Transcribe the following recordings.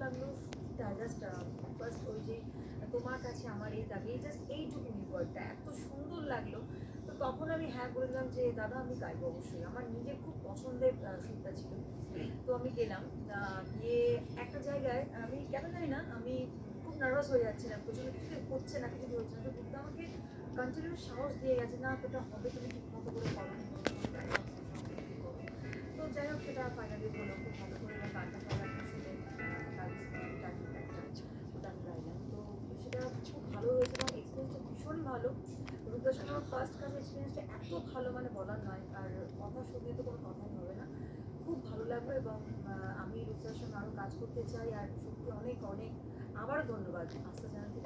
লাগলো just first ওই যে তোমার কাছে আমার এই দাবি, জাস্ট এইটুকুনি ওয়ার্ডটা এত সুন্দর লাগলো। তো তখন আমি হ্যাঁ বললাম যে দাদা আমি গাইবো অবশ্যই, আমার নিজের খুব পছন্দের সুরটা ছিল। তো আমি গেলাম, গিয়ে একটা জায়গায় আমি কেন জানি না আমি খুব নার্ভাস হয়ে যাচ্ছিলাম, প্রচন্ড কিছু হচ্ছে না, কিছু হচ্ছে না। তো বুদ্ধা আমাকে কন্টিনিউ সাহস দিয়ে গেছে, না তোটা হবে, তুমি ঠিক মতো করে করো। তো যাই হোক সেটা ফাইনালি হলো খুব ভালো করে, এবং গানটা সবাই শুনে ওটা আমি গাইলাম। তো সেটা খুব ভালো হয়েছে এবং এক্সপিরিয়েন্সটা ভীষণ ভালো। রূপদার সঙ্গে আমার ফার্স্ট কাজ এক্সপিরিয়েন্সটা এত ভালো মানে বলার নয়, আর কথা শুনলে তো কোনো কথাই হবে না। খুব ভালো লাগলো এবং আমি রূপদার সঙ্গে আরও কাজ করতে চাই। আর সত্যি অনেক অনেক আবারও ধন্যবাদ আস্থা জানাতে।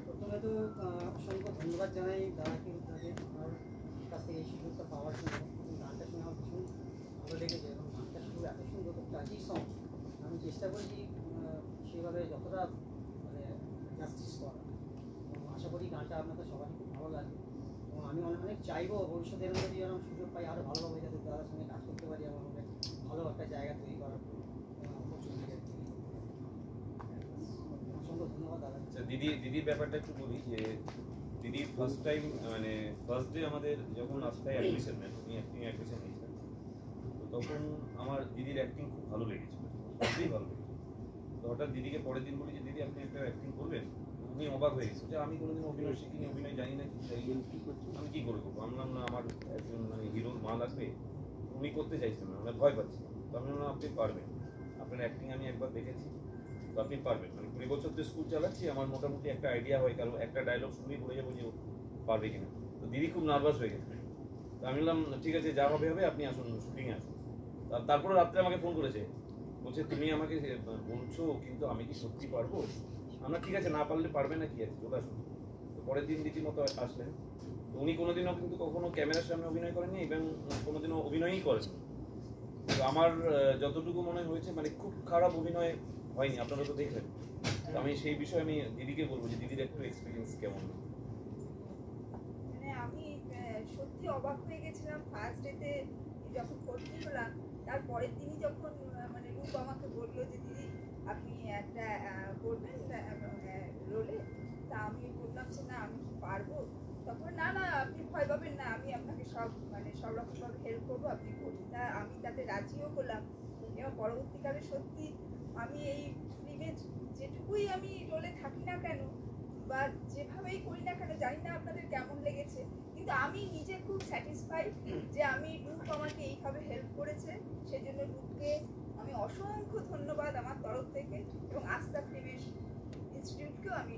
প্রথমে তো অসংখ্য ধন্যবাদ জানাই দাদাকে আপনাদের আমার কাছ থেকে এই সুযোগটা পাওয়ার জন্য। গানটা শুনে আমার ভীষণ ভালো লেগেছে এবং গানটা শুনে এত সুন্দর টাচি সং। আমি চেষ্টা করেছি সেভাবে যতটা মানে জাস্টিস করা, এবং আশা করি গানটা আপনাদের সবারই খুব ভালো লাগবে। এবং আমি অনেক চাইবো ভবিষ্যতের মধ্যে যদি আমি সুযোগ পাই আরও ভালোভাবে যাতে দাদার সঙ্গে কাজ করতে পারি, এবং আমাদের ভালো একটা জায়গা তৈরি করার অসংখ্য ধন্যবাদ দাদা। দিদির ব্যাপারটা একটু বলি যে দিদি ফার্স্ট টাইম মানে ফার্স্ট ডে আমাদের যখন আস্থায় অ্যাডমিশন নেন, উনি অ্যাক্টিং অ্যাডমিশন নিয়েছিলেন, তো তখন আমার দিদির অ্যাক্টিং খুব ভালো লেগেছিল, খুবই ভালো লেগেছিল। তো হঠাৎ দিদিকে পরের দিন বলি যে দিদি আপনি একটা অ্যাক্টিং করবেন। উনি অবাক হয়ে গেছে যে আমি কোনোদিন অভিনয় শিখিনি, অভিনয় জানি না, কিছু জানি না, আমি কী করে করবো। আমি বললাম না আমার একজন মানে হিরোর মা লাগবে। উনি করতে চাইছিলেন না, মানে ভয় পাচ্ছি। তো আমি বললাম আপনি পারবেন, আপনার অ্যাক্টিং আমি একবার দেখেছি, তো আপনি পারবেন। মানে 20 বছর তো স্কুল চালাচ্ছি, আমার মোটামুটি একটা আইডিয়া হয়, কারণ একটা ডায়লগ শুনেই বলে যাবো যে ও পারবে কিনা। তো দিদি খুব নার্ভাস হয়ে গেছে। তো আমি বললাম ঠিক আছে যা হবে হবে, আপনি আসুন শুটিংয়ে আসুন। তারপরে রাত্রে আমাকে ফোন করেছে, বলছে তুমি আমাকে বলছো কিন্তু আমি কি সত্যি পারবো? আমরা ঠিক আছে, না পারলে পারবে না, কি আছে, চলে আসুন। তো পরের দিন রীতিমতো আসলেন। তো উনি কোনোদিনও কিন্তু কখনো ক্যামেরার সামনে অভিনয় করেননি এবং কোনোদিনও অভিনয়ই করেননি। তো আমার যতটুকু মনে হয়েছে মানে খুব খারাপ অভিনয় হয়নি, আপনারা তো দেখলেন। তো আমি সেই বিষয়ে আমি দিদিকে বলবো যে দিদির একটু এক্সপিরিয়েন্স কেমন। মানে আমি সত্যি অবাক হয়ে গেছিলাম ফার্স্ট ডেতে যখন ভর্তি হলাম। তারপরের দিনই যখন মানে রূপ আমাকে বললো যে দিদি আপনি একটা করবেন রোলে, তা আমি বললাম যে না আমি পারবো। তখন না না আপনি ভয় পাবেন না, আমি আপনাকে সব রকমভাবে হেল্প করবো, আপনি করুন। তা আমি তাতে রাজিও হলাম। এবং পরবর্তীকালে সত্যি আমি এই ফিল্মে যেটুকুই আমি রোলে থাকি না কেন বা যেভাবেই করি না কেন, জানি না আপনাদের কেমন লেগেছে, কিন্তু আমি নিজে খুব স্যাটিসফাইড যে আমি রূপ আমাকে এইভাবে হেল্প করেছে। সেজন্য রূপকে আমি অসংখ্য ধন্যবাদ আমার তরফ থেকে, এবং আস্থা ফিল্ম ইনস্টিটিউটকেও আমি